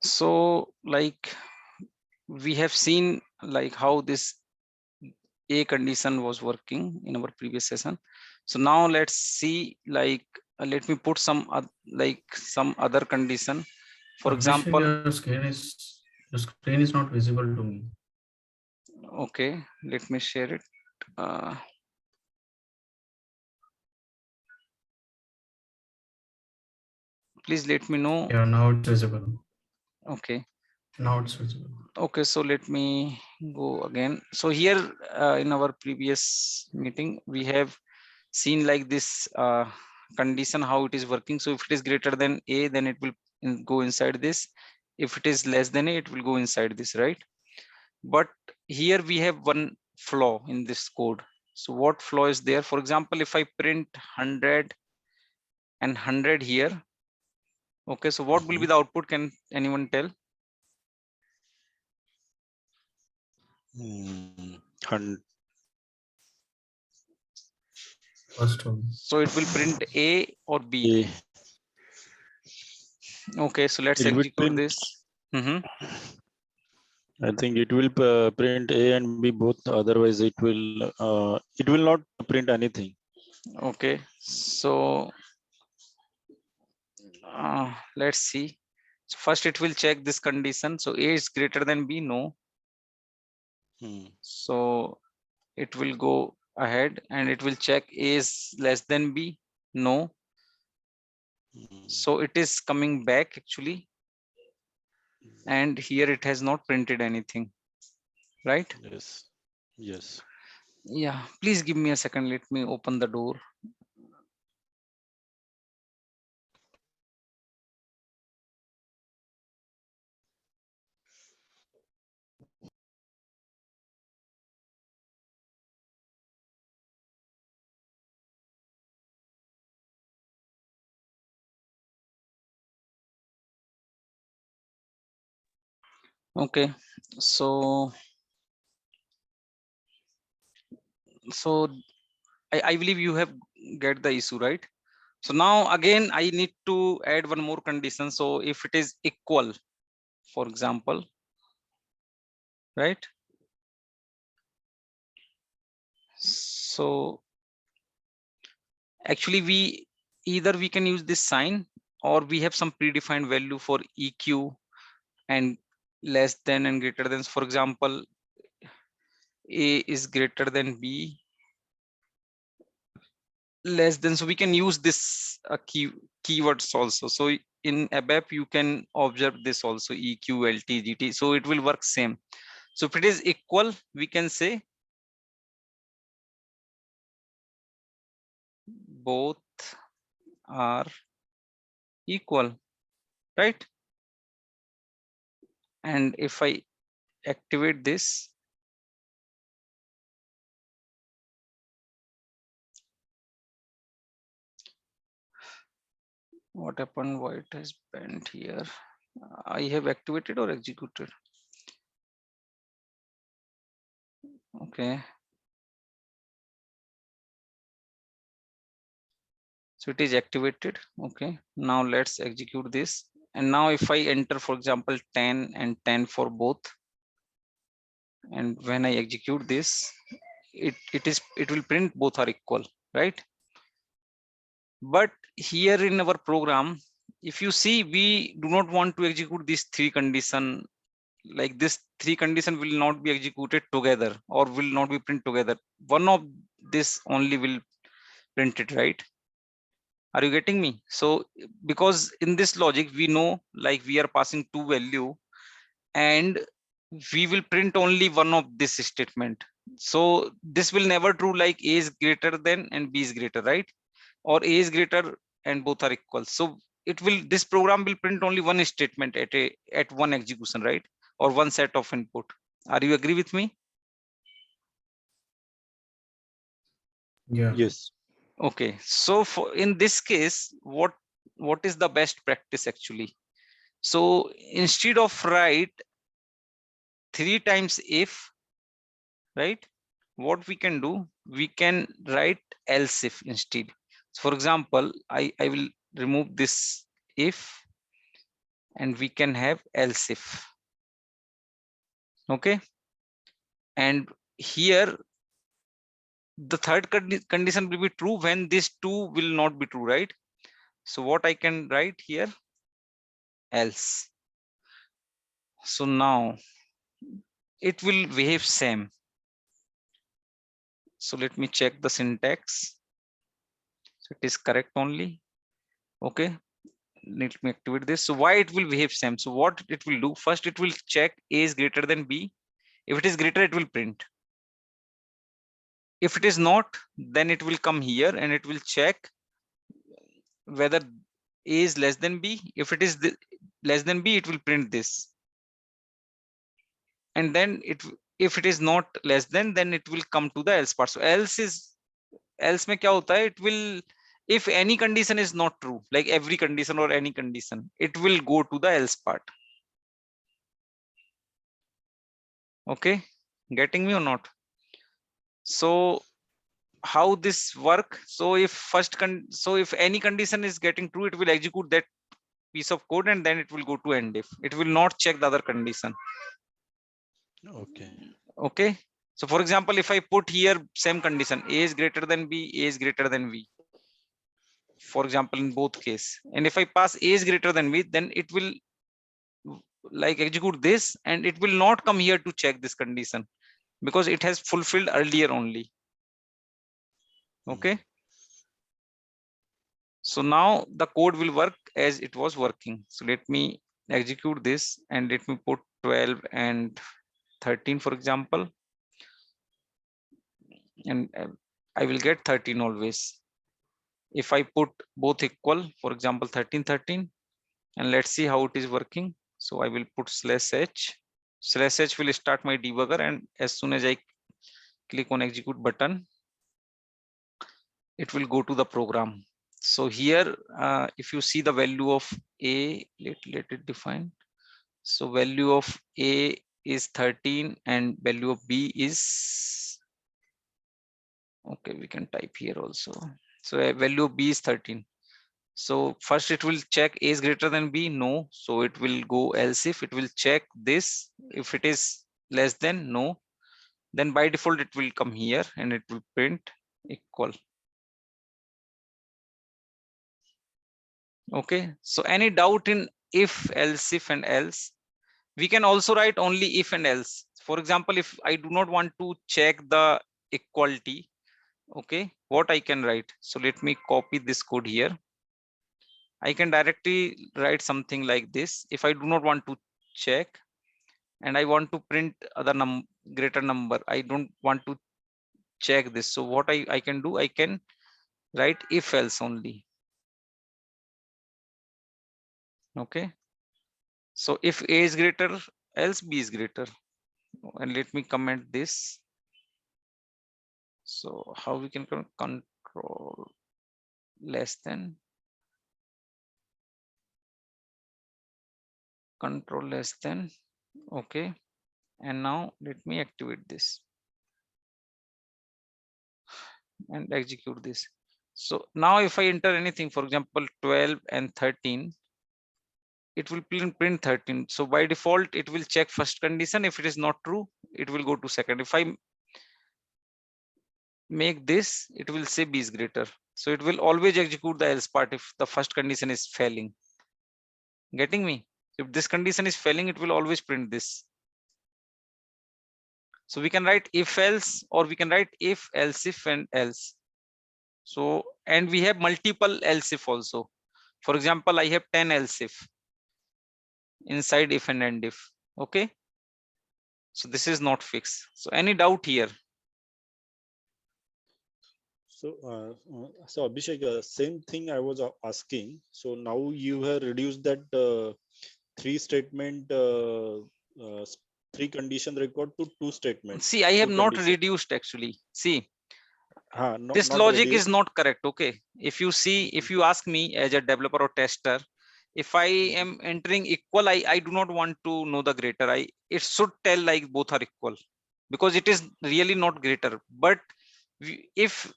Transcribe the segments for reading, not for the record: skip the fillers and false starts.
So like we have seen like how this A condition was working in our previous session. So now let's see like let me put some like some other condition. For Abhishek, example, your screen is not visible to me. okay, let me share it. Uh, please let me know. Yeah, now it's visible. Okay. Now it's visible. Okay, so let me go again. So here in our previous meeting, we have seen like this condition, how it is working. So if it is greater than A, then it will go inside this. If it is less than A, it will go inside this, right? But here we have one flaw in this code. So what flaw is there? For example, if I print 100 and 100 here, okay, so what will be the output? Can anyone tell? First one. So it will print A or B. A. Okay, so let's It will execute print. this. I think it will print A and B both. Otherwise, it will not print anything. Okay, so let's see. So first it will check this condition. So A is greater than B, no. So it will go ahead and it will check A is less than B, no. So it is coming back actually. And here it has not printed anything, right? Yes. Yes. Yeah, please give me a second. Let me open the door. Okay, so I believe you have get the issue, right? So now again I need to add one more condition. So if it is equal, for example, right? So actually we can use this sign, or we have some predefined value for EQ and less than and greater than. For example, A is greater than B, less than. So we can use this keywords also. So in ABAP you can observe this also, EQ, LT, GT. So it will work same. So if it is equal, we can say both are equal, right? And if I activate this, what happened? Why it has bent here? I have activated or executed? Okay. So it is activated. Okay. Now let's execute this. And now if I enter, for example, 10 and 10 for both, and when I execute this, it will print both are equal, right? But here in our program, if you see, we do not want to execute these three condition. Like this three condition will not be executed together or will not be print together. One of this only will print it, right? Are you getting me? So because in this logic, we know like we are passing two value and we will print only one of this statement. So this will never true like A is greater than and B is greater, right? Or A is greater and both are equal. So it will, this program will print only one statement at one execution, right? Or one set of input. Are you agree with me? Yeah. Yes. Okay. So for in this case, what is the best practice actually? So instead of write 3 times if, right? What we can do, we can write else if instead. So for example, I will remove this if, and we can have else if. Okay, and here the third condition will be true when this two will not be true, right? So what I can write here, else. So now it will behave same. So let me check the syntax. So it is correct only. Okay, let me activate this. So why it will behave same? So what it will do, first it will check A is greater than B. If it is greater, it will print. If it is not, then it will come here and it will check whether A is less than B. If it is less than B, it will print this. And then if it is not less than, then it will come to the else part. So else mein kya hota hai? It will, if any condition is not true, like every condition or any condition, it will go to the else part. Okay, getting me or not? So how this work? So if if any condition is getting true, it will execute that piece of code and then it will go to end if. It will not check the other condition. Okay. Okay, so for example, if I put here same condition, A is greater than B, A is greater than V, for example, in both case, and if I pass A is greater than B, then it will like execute this and it will not come here to check this condition because it has fulfilled earlier only. Okay, so now the code will work as it was working. So let me execute this and let me put 12 and 13, for example, and I will get 13 always. If I put both equal, for example, 13, 13, and let's see how it is working. So I will put /h. /h will start my debugger, and as soon as I click on execute button, it will go to the program. So here, if you see the value of A, let it define. So value of A is 13 and value of B is, okay, we can type here also. So a value of B is 13. So first it will check A is greater than B, no. So it will go else if. It will check this. If it is less than, no. Then by default it will come here and it will print equal. Okay, so any doubt in if, else if and else? We can also write only if and else. For example, if I do not want to check the equality, okay, what I can write? So let me copy this code here. I can directly write something like this. If I do not want to check and I want to print other greater number, I don't want to check this. So what I can do, I can write if else only. Okay, so if A is greater, else B is greater. And let me comment this. So how we can control less than, control less than. Okay, and now let me activate this and execute this. So now if I enter anything, for example, 12 and 13, it will print 13. So by default, it will check first condition. If it is not true, it will go to second. If I make this, it will say B is greater. So it will always execute the else part if the first condition is failing. Getting me? If this condition is failing, it will always print this. So we can write if else, or we can write if, else if, and else. So, and we have multiple else if also. For example, I have 10 else if inside if and end if. Okay, so this is not fixed. So any doubt here? So, so Abhishek, same thing I was asking. So now you have reduced that three statement, three condition record to two statements. See, I have two not condition. reduced actually. See, this not logic reduced. is not correct. Okay, if you see, if you ask me as a developer or tester, if I am entering equal, I do not want to know the greater. It should tell like both are equal, because it is really not greater. But if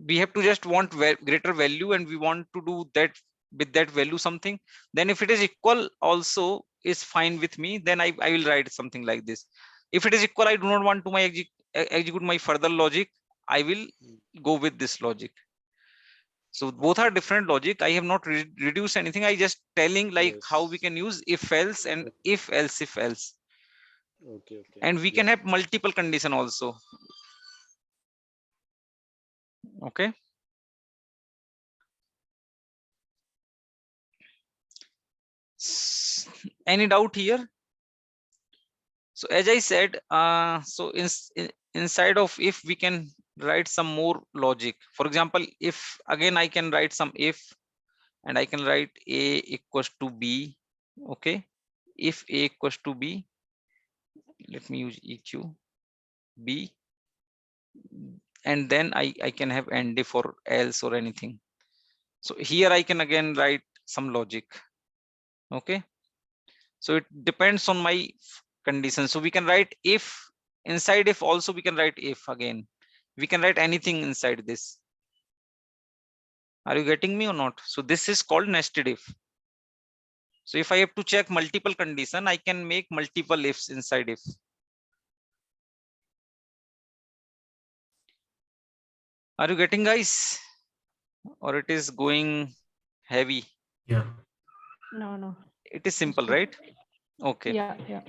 we have to just want greater value and we want to do that with that value something, then if it is equal also is fine with me, then I will write something like this. If it is equal, I do not want to execute my further logic, I will go with this logic. So both are different logic. I have not reduced anything. I just telling like how we Yes. can use if else and if else. Okay. Okay. And we can Yeah. have multiple condition also. Okay. Any doubt here? So as I said, so inside of if we can write some more logic. For example, if again I can write some if, and I can write a equals to b. Okay, if a equals to b, let me use eq b, and then I can have and if or else or anything. So here I can again write some logic. Okay, so it depends on my condition. So we can write if, inside if also we can write if again. We can write anything inside this. Are you getting me or not? So this is called nested if. So if I have to check multiple condition, I can make multiple ifs inside if. Are you getting, guys? Or it is going heavy? Yeah. No. It is simple, right? Okay. Yeah.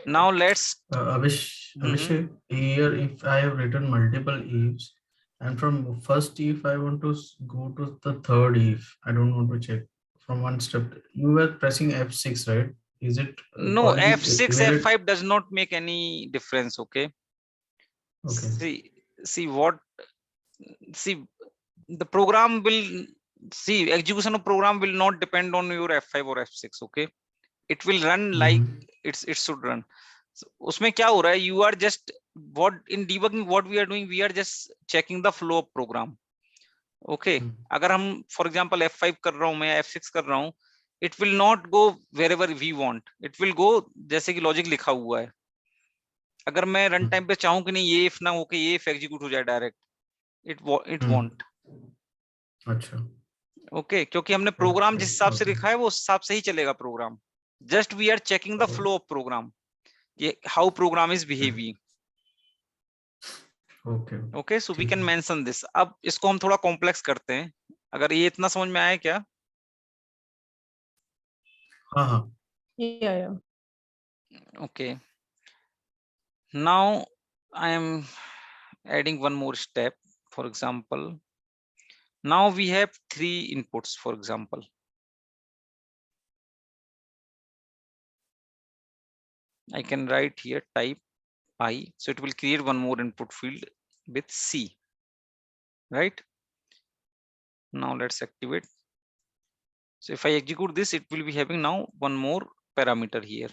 Now let's. Abhishek, here if I have written multiple ifs, and from first if I want to go to the third if, I don't want to check from one step. You were pressing F6, right? Is it No, called the F6, evaluate? F5 does not make any difference. Okay. Okay. See what, see, the program will, see, execution of program will not depend on your F5 or F6. Okay, it will run like it should run. So, उसमें क्या हो रहा है, you are just, what in debugging what we are doing, we are just checking the flow of program. Okay, अगर हम for example F5 कर रहा हूँ मैं, F6 कर रहा हूँ, it will not go wherever we want. It will go जैसे कि लॉजिक लिखा हुआ है. अगर मैं रन टाइम पे चाहूँ कि नहीं ये इफ ना होके ये इफ एग्जीक्यूट हो जाए डायरेक्ट, it won't. अच्छा. ओके, क्योंकि हमने प्रोग्राम जिस हिसाब से लिखा है वो उस हिसाब से ही चलेगा program. Just we are checking the flow of program, ये how program is behaving. Okay, so we can mention this. अब इसको हम थोड़ा कॉम्प्लेक्स करते हैं. अगर ये इतना समझ में आया क्या? हाँ. Yeah. Okay, now I am adding one more step. For example, now we have 3 inputs. For example, I can write here type I, so it will create one more input field with C, right? Now let's activate. So if I execute this, it will be having now one more parameter here.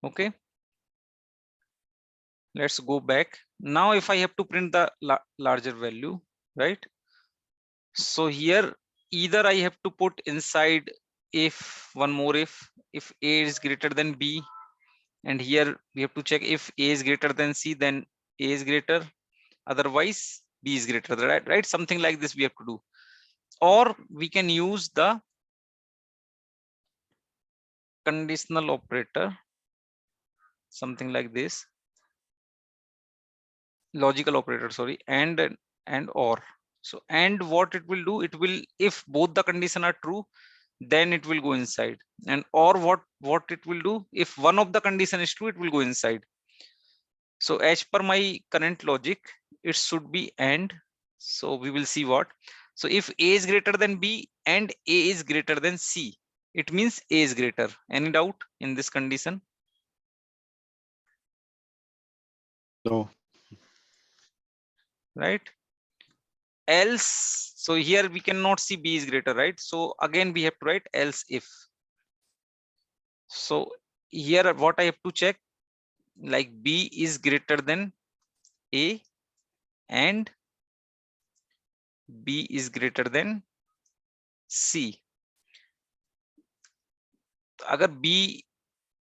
Okay, let's go back. Now if I have to print the larger value, right? So here either I have to put inside if one more if A is greater than B, and here we have to check if A is greater than C, then A is greater, otherwise B is greater, right? Something like this we have to do. Or we can use the conditional operator, something like this, logical operator, sorry, and or. So and what it will do, it will, if both the condition are true, then it will go inside. And or what it will do, if one of the condition is true, it will go inside. So as per my current logic, it should be and. So we will see what. So if A is greater than B and A is greater than C, it means A is greater. Any doubt in this condition? No. Right? Else, so here we cannot see B is greater, right? So again we have to write else if. So here what I have to check, like B is greater than A and B is greater than C. अगर B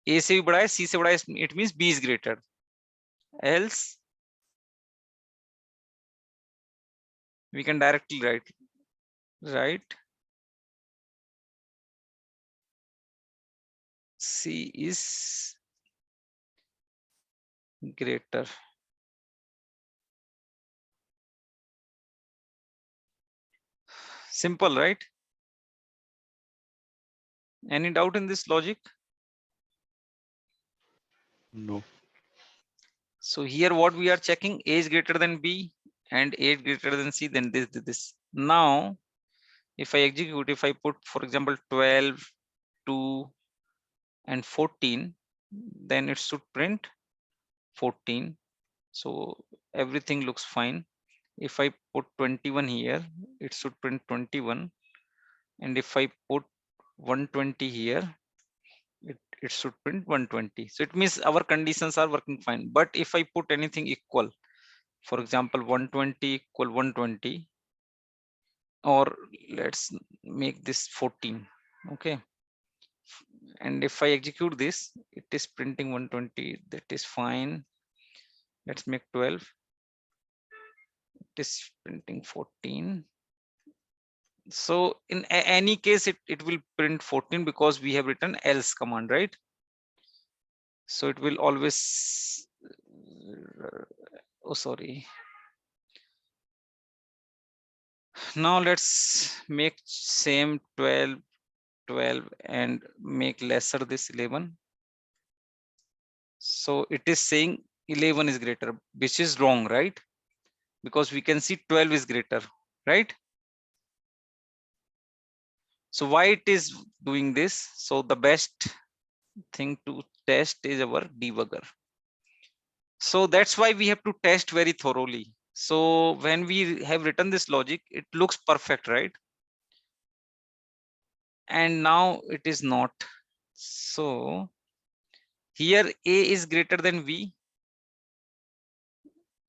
A से भी बड़ा है, C से बड़ा है, it means B is greater. Else we can directly write C is greater. Simple, right? Any doubt in this logic? No. So here what we are checking, A is greater than B and A is greater than C, then this. Now, if I execute, if I put, for example, 12, 2, and 14, then it should print 14. So everything looks fine. If I put 21 here, it should print 21. And if I put 120 here, it should print 120. So it means our conditions are working fine. But if I put anything equal, for example, 120 equal 120, or let's make this 14, okay? And if I execute this, it is printing 120, that is fine. Let's make 12. It is printing 14. So in any case, it will print 14 because we have written else command, right? So it will always, oh, sorry. Now let's make same 12, 12 and make lesser this 11. So it is saying 11 is greater, which is wrong, right? Because we can see 12 is greater, right? So why it is doing this? So the best thing to test is our debugger. So that's why we have to test very thoroughly. So when we have written this logic, it looks perfect, right? And now it is not. So here A is greater than V.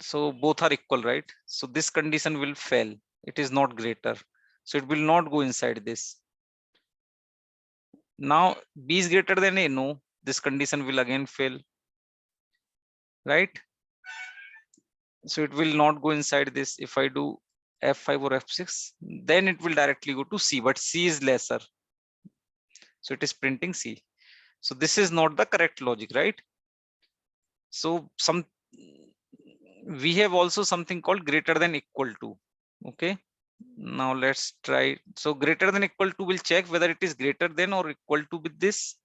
So both are equal, right? So this condition will fail. It is not greater. So it will not go inside this. Now B is greater than A. No, this condition will again fail, right? So it will not go inside this. If I do F5 or F6, then it will directly go to C, but C is lesser. So it is printing C. So this is not the correct logic, right? So we have also something called greater than equal to. Okay. Now let's try. So greater than equal to will check whether it is greater than or equal to with this,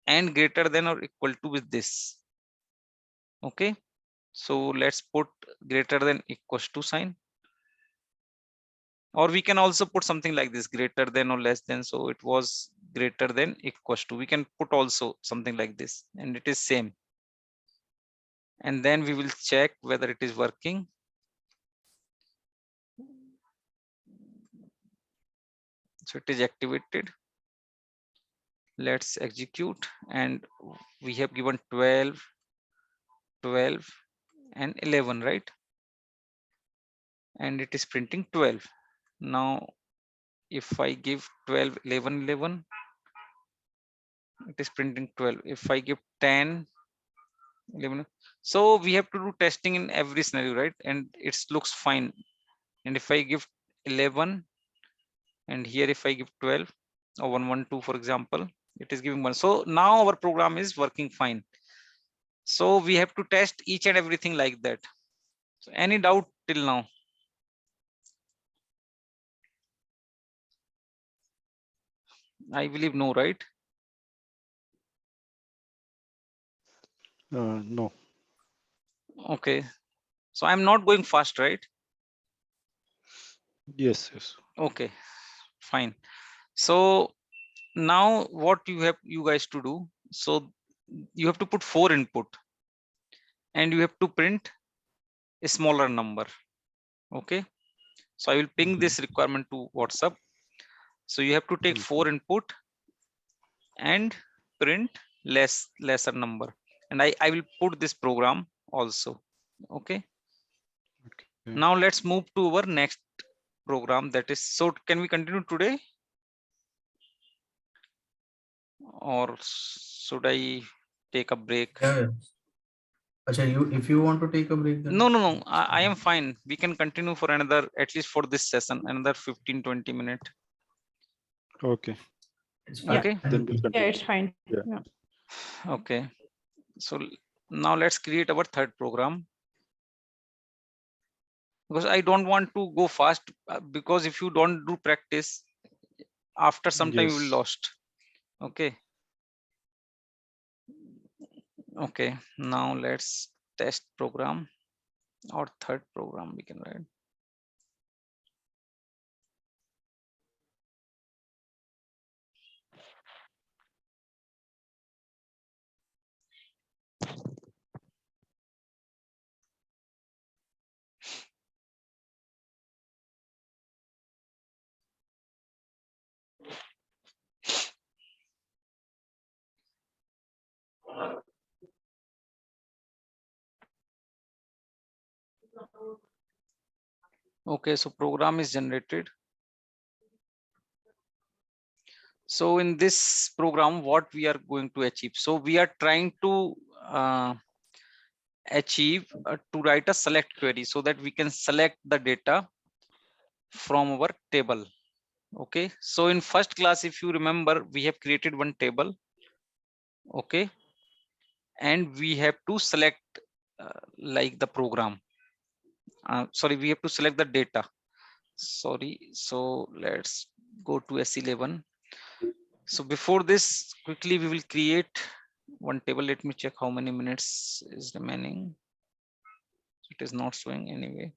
and greater than or equal to with this. Okay. So let's put greater than equals to sign. Or we can also put something like this, greater than or less than. So it was greater than equals to. We can put also something like this, and it is same. And then we will check whether it is working. So it is activated. Let's execute, and we have given 12, 12, and 11, right? And it is printing 12. Now, if I give 12, 11, 11, it is printing 12. If I give 10, 11, so we have to do testing in every scenario, right? And it looks fine. And if I give 11, and here if I give 12 or 112, for example, it is giving 1. So now our program is working fine. So we have to test each and everything like that. So any doubt till now? I believe no, right? No. Okay. So I'm not going fast, right? Yes, yes. Okay, fine. So now what you guys to do? So you have to put 4 input, and you have to print a smaller number. Okay. So I will ping this requirement to WhatsApp. So you have to take 4 input and print lesser number. And I will put this program also. Okay. Now let's move to our next program, that is, so can we continue today, or should I take a break? Yeah. Achha, if you want to take a break, then No, I am fine. We can continue for another, at least for this session, another 15-20 minutes. Okay. It's Yeah. fine. Okay. Then we'll Yeah, continue. it's fine. Yeah. Yeah. Okay. So now let's create our third program, because I don't want to go fast, because if you don't do practice, after some time you will Yes. lost. Okay. Okay. Now let's test program, or third program we can write. Okay, so program is generated. So in this program, what we are going to achieve? So we are trying to achieve to write a select query so that we can select the data from our table. Okay, so in first class, if you remember, we have created one table. Okay, and we have to select like the program. Sorry, we have to select the data. Sorry, so let's go to S11. So before this, quickly we will create one table. Let me check how many minutes is remaining. It is not showing anyway.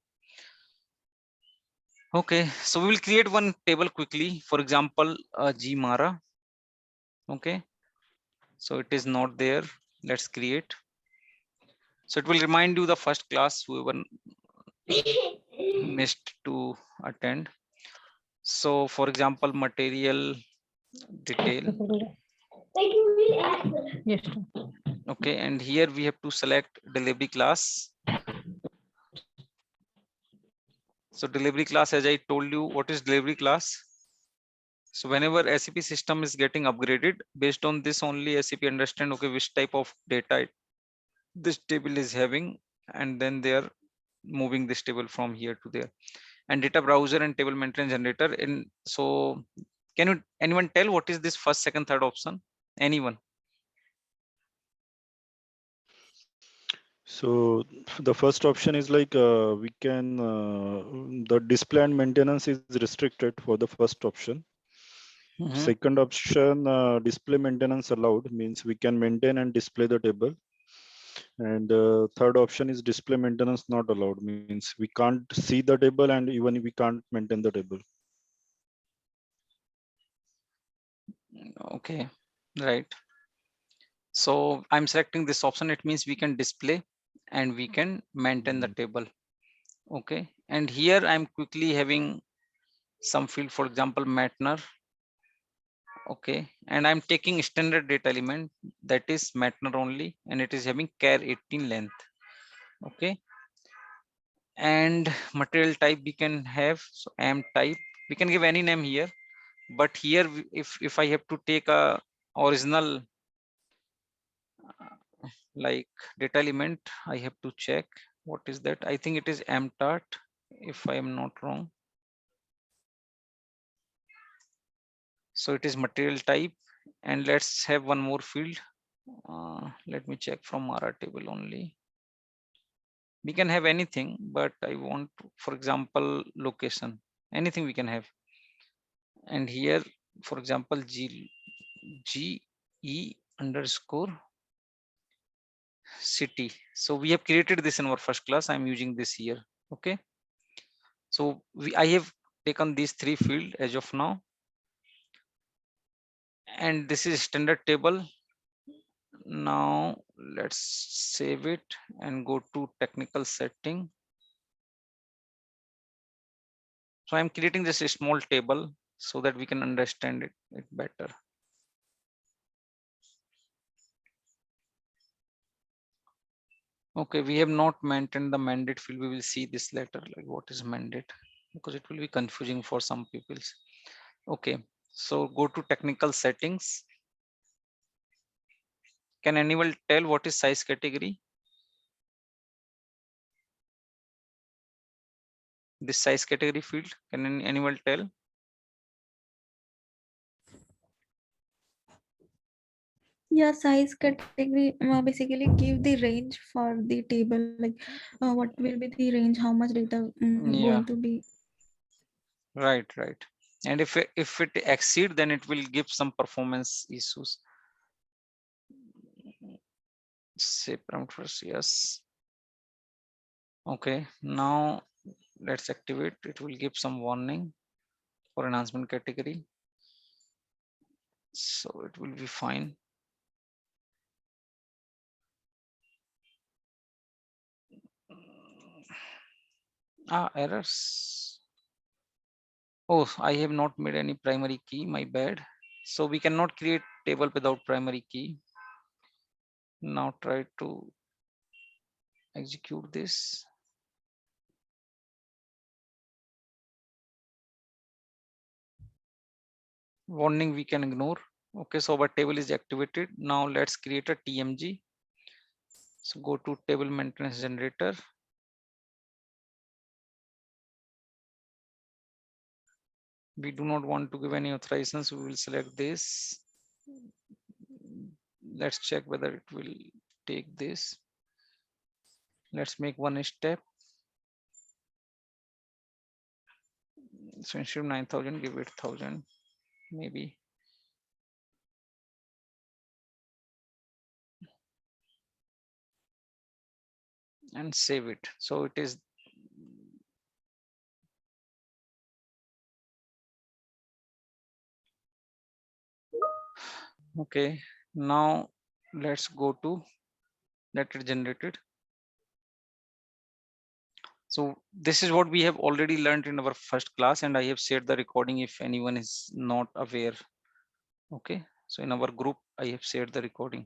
Okay, so we will create one table quickly. For example, Gmara. Okay, so it is not there. Let's create. So it will remind you the first class whoever missed to attend. So for example, material detail. Yes. Okay, and here we have to select delivery class. So delivery class, as I told you, what is delivery class? So whenever SAP system is getting upgraded, based on this only SAP understand, okay, which type of data this table is having, and then they are moving this table from here to there. And data browser and table maintenance generator. In so can you anyone tell what is this first, second, third option? Anyone? So the first option is like we can the display and maintenance is restricted for the first option. Mhm. Second option, display maintenance allowed, means we can maintain and display the table. And third option is display maintenance not allowed, means we can't see the table and even we can't maintain the table. Okay, right. So I'm selecting this option. It means we can display and we can maintain the table. Okay, and here I'm quickly having some field, for example, Matner. Okay, and I'm taking standard data element, that is Matner only, and it is having char 18 length. Okay, and material type we can have, so am type, we can give any name here, but here if I have to take a original like data element, I have to check what is that. I think it is mtart, if I am not wrong. So it is material type, and let's have one more field. Let me check from Mara table only. We can have anything, but I want, for example, location, anything we can have. And here, for example, GE underscore city. So we have created this in our first class. I'm using this here. Okay. So I have taken these three fields as of now. And this is standard table. Now let's save it and go to technical setting. So I'm creating this small table so that we can understand it better. Okay, we have not maintained the mandate field. We will see this later, like what is mandate, because it will be confusing for some people. Okay, so go to technical settings. Can anyone tell what is size category? This size category field, can anyone tell? Yeah, size category basically give the range for the table, like what will be the range, how much data Yeah, going to be. right. And if it exceed, then it will give some performance issues. Say parameters, yes. Okay, now let's activate. It will give some warning for enhancement category. So it will be fine. Errors. Oh, I have not made any primary key, my bad. So we cannot create table without primary key. Now try to execute this. Warning we can ignore. Okay, so our table is activated. Now let's create a TMG. So go to table maintenance generator. We do not want to give any authorizations. We will select this. Let's check whether it will take this. Let's make one step. So instead of 9,000, give it 1,000 maybe. And save it. So it is okay. Now let's go to let it generated. So this is what we have already learned in our first class, and I have shared the recording if anyone is not aware. Okay, so in our group I have shared the recording.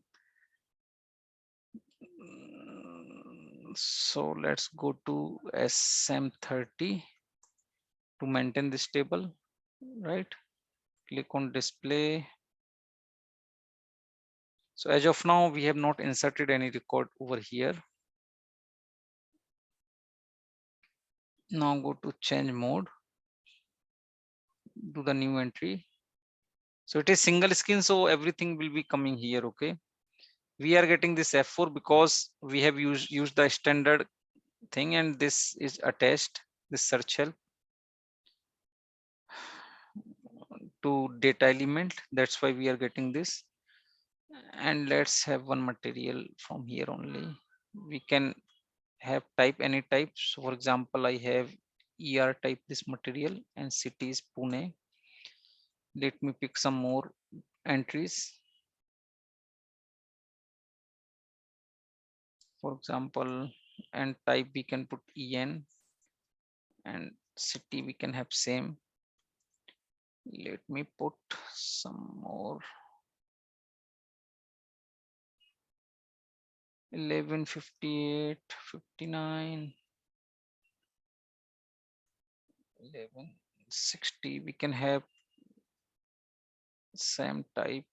So let's go to SM30 to maintain this table, right? Click on display. So as of now, we have not inserted any record over here. Now go to change mode, do the new entry. So it is single screen, so everything will be coming here. Okay, we are getting this F4 because we have used the standard thing, and this is attached, this search help to data element. That's why we are getting this. And let's have one material from here only. We can have type any type. So for example, I have ER type this material and city is Pune. Let me pick some more entries. For example, and type we can put EN, and city we can have same. Let me put some more. 1158, 59, 1160. We can have same type.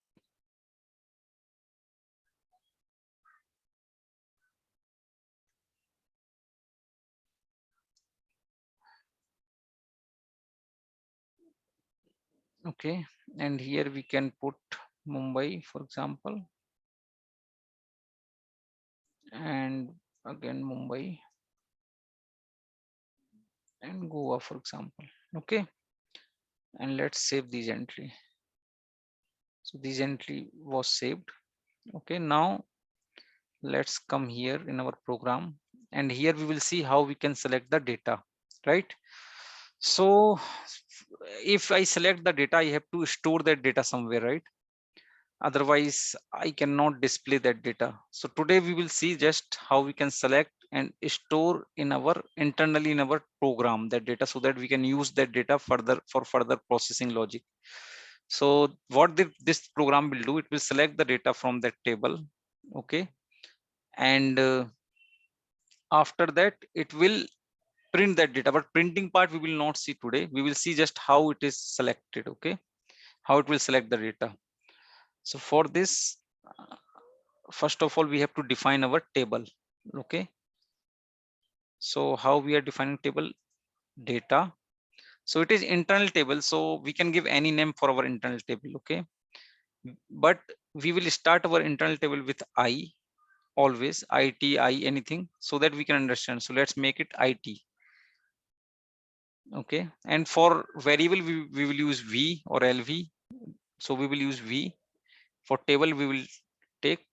Okay, and here we can put Mumbai, for example, and again Mumbai and Goa, for example. Okay, and let's save these entry. So this entry was saved. Okay, now let's come here in our program, and here we will see how we can select the data, right? So if I select the data, I have to store that data somewhere, right? Otherwise I cannot display that data. So today we will see just how we can select and store in our internally in our program that data, so that we can use that data further for further processing logic. So what this program will do, it will select the data from that table. Okay, and after that it will print that data, but printing part we will not see today. We will see just how it is selected. Okay, how it will select the data. So for this, first of all we have to define our table. Okay, so how we are defining table? Data. So it is internal table, so we can give any name for our internal table. Okay, but we will start our internal table with I, always IT, I, anything, so that we can understand. So let's make it IT. Okay, and for variable we will use V or LV. So we will use V. For table we will take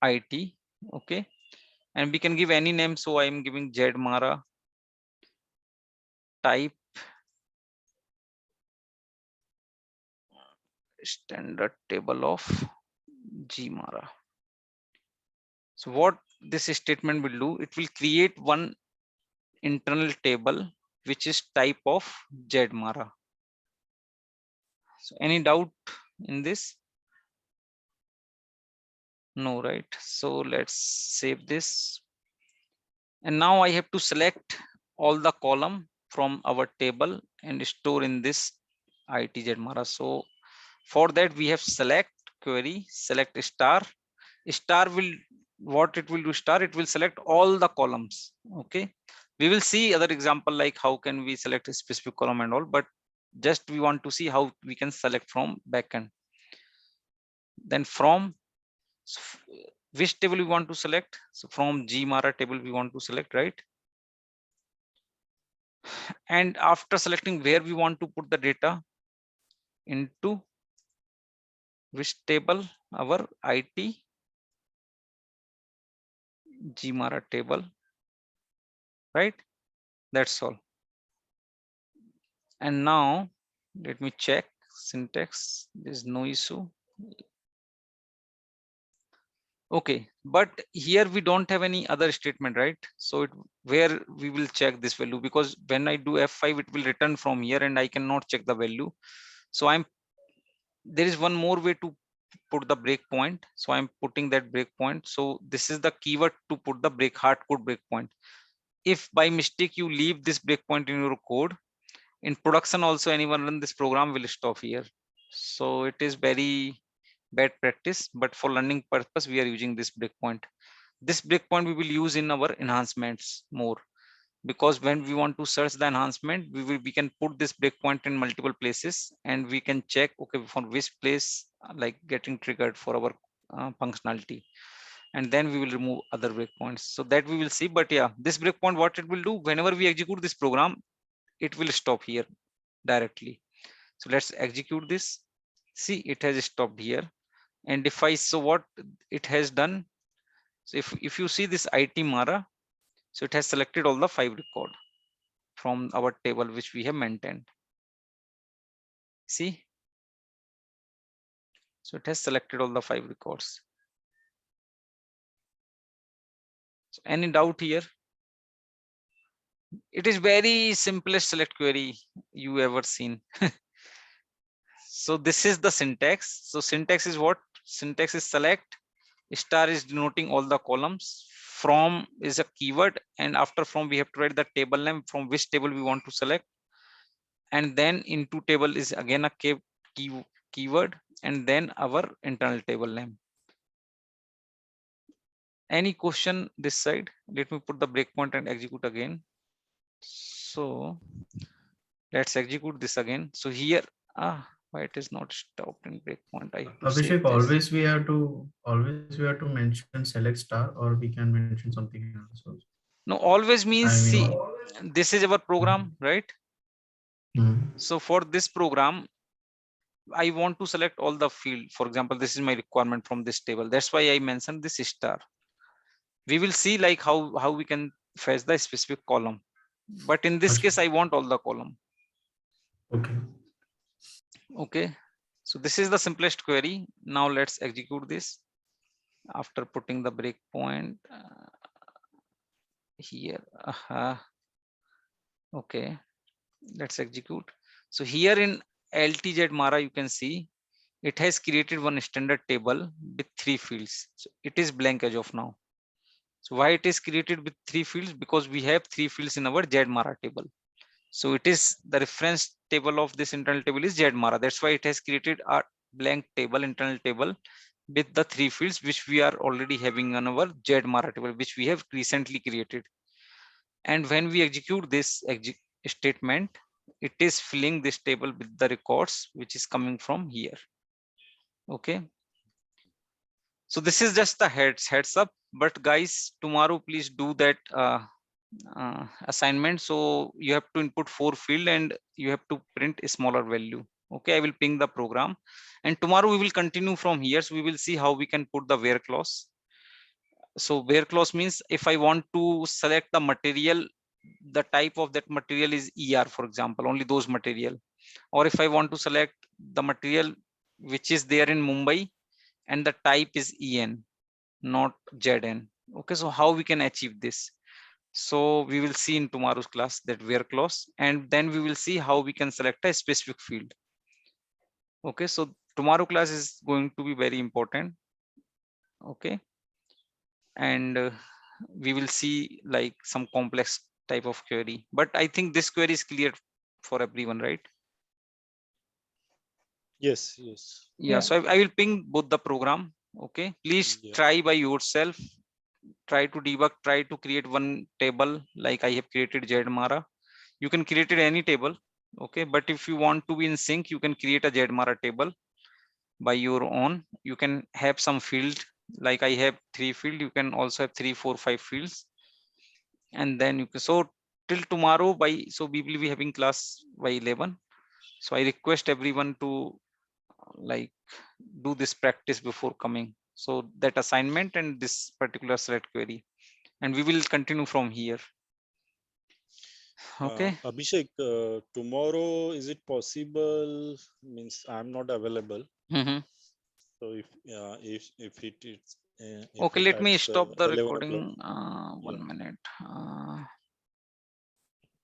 IT. Okay, and we can give any name. So I am giving ZMara. Type standard table of GMara. So what this statement will do, it will create one internal table which is type of ZMara. So any doubt in this? No, right? So let's save this. And now I have to select all the column from our table and store in this IT ZMara. So for that we have select query, select star. Star will, what it will do, star, it will select all the columns. Okay, we will see other example like how can we select a specific column and all, but just we want to see how we can select from backend. Then from which table we want to select. So from GMara table we want to select, right? And after selecting where we want to put the data, into which table, our IT GMara table, right? That's all. And now let me check syntax. There's no issue. Okay, but here we don't have any other statement, right? So where we will check this value, because when I do F5 it will return from here and I cannot check the value. So there is one more way to put the breakpoint. So I'm putting that breakpoint. So this is the keyword to put the hardcode breakpoint. If by mistake you leave this breakpoint in your code, in production also anyone run this program will stop here. So it is very bad practice, but for learning purpose we are using this breakpoint. This breakpoint we will use in our enhancements more, because when we want to search the enhancement, we can put this breakpoint in multiple places and we can check, okay, for which place like getting triggered for our functionality, and then we will remove other breakpoints. So that we will see. But yeah, this breakpoint, what it will do, whenever we execute this program, it will stop here directly. So let's execute this. See, it has stopped here. And if I, so what it has done, so if you see this IT Mara, so it has selected all the 5 record from our table which we have maintained. See, so it has selected all the 5 records. So any doubt here? It is very simplest select query you ever seen. So this is the syntax. So syntax is what? Syntax is select, star is denoting all the columns, from is a keyword, and after from we have to write the table name from which table we want to select, and then into table is again a keyword, and then our internal table name. Any question this side? Let me put the breakpoint and execute again. So let's execute this again. So here, why it is not stopped in breakpoint? I have to save Abhishek, this. always we have to mention select star, or we can mention something else also. No, always means, I mean, see, this is our program, right? So for this program, I want to select all the field. For example, this is my requirement from this table. That's why I mentioned this star. We will see like how we can fetch the specific column. But in this case, I want all the column. Okay. Okay. So this is the simplest query. Now let's execute this after putting the breakpoint here. Okay. Let's execute. So here in LTZ Mara, you can see it has created one standard table with 3 fields. So it is blank as of now. So why it is created with 3 fields? Because we have 3 fields in our ZMara table. So it is the reference table of this internal table is ZMara. That's why it has created a blank table, internal table with the 3 fields which we are already having on our ZMara table, which we have recently created. And when we execute this statement, it is filling this table with the records which is coming from here. Okay, So this is just the heads up, but guys, tomorrow please do that assignment. So you have to input 4 field and you have to print a smaller value. Okay, I will ping the program, and tomorrow we will continue from here. So we will see how we can put the where clause. So where clause means if I want to select the material, the type of that material is ER, for example, only those material. Or if I want to select the material which is there in Mumbai and the type is EN, not ZN. Okay, so how we can achieve this? So we will see in tomorrow's class that where clause, and then we will see how we can select a specific field. Okay, so tomorrow class is going to be very important. Okay, and we will see like some complex type of query, but I think this query is clear for everyone, right? Yes, yes. Yeah, so I will ping both the program. Okay, please Yeah. try by yourself, try to debug, try to create one table like I have created ZMara. You can create any table. Okay, but if you want to be in sync, you can create a ZMara table by your own. You can have some field, like I have 3 field, you can also have 3, 4, 5 fields, and then you can. So till tomorrow by, so we will be having class by 11. So I request everyone to like do this practice before coming, so that assignment and this particular select query, and we will continue from here. Okay. Abhishek, tomorrow is it possible? Means I'm not available. Mhm. So if it is if Okay, it let me at stop the 11 recording. o'clock. Yeah. 1 minute.